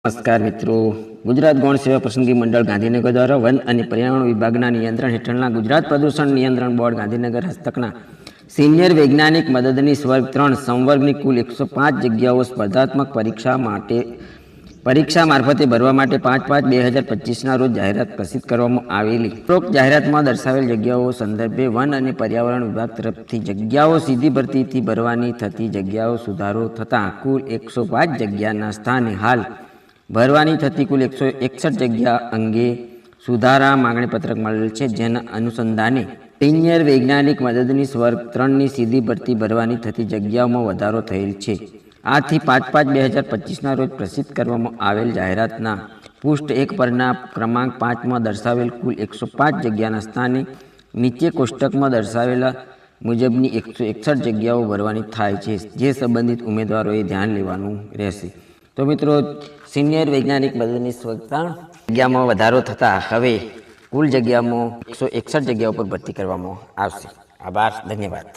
નમસ્કાર મિત્રો, ગુજરાત ગૌણ સેવા પસંદગી મંડળ ગાંધીનગર દ્વારા વન અને પર્યાવરણ વિભાગના નિયંત્રણ હેઠળના ગુજરાત પ્રદૂષણ નિયંત્રણ બોર્ડ ગાંધીનગર હસ્તકના સિનિયર વૈજ્ઞાનિક મદદનીશ વર્ગ 3 સંવર્ગની કુલ 105 જગ્યાઓ સ્પર્ધાત્મક પરીક્ષા મારફતે ભરવા માટે 5/5/2025ના રોજ જાહેરાત પ્રસિદ્ધ કરવામાં આવેલી. ઉપરોક્ત જાહેરાતમાં દર્શાવેલ જગ્યાઓ સંદર્ભે વન અને પર્યાવરણ વિભાગ તરફથી જગ્યાઓ સીધી ભરતીથી ભરવાની થતી જગ્યાઓ સુધારો થતાં કુલ 105 જગ્યાના સ્થાને હાલ ભરવાની થતી કુલ 161 જગ્યા અંગે સુધારા માંગણી પત્રક મળેલ છે, જેના અનુસંધાને સિનિયર વૈજ્ઞાનિક મદદનીશ વર્ગ 3ની સીધી ભરતી ભરવાની થતી જગ્યાઓમાં વધારો થયેલ છે. આથી 5/5/2025ના રોજ પ્રસિદ્ધ કરવામાં આવેલ જાહેરાતના પૃષ્ઠ 1 પરના ક્રમાંક 5માં દર્શાવેલ કુલ 105 જગ્યાના સ્થાને નીચે કોષ્ટકમાં દર્શાવેલા મુજબની 161 જગ્યાઓ ભરવાની થાય છે, જે સંબંધિત ઉમેદવારોએ ધ્યાન લેવાનું રહેશે. તો મિત્રો, સિનિયર વૈજ્ઞાનિક મદદનીશ વર્ગ 3 જગ્યામાં વધારો થતાં હવે કુલ જગ્યામાં 161 જગ્યાઓ પર ભરતી કરવામાં આવશે. આભાર, ધન્યવાદ.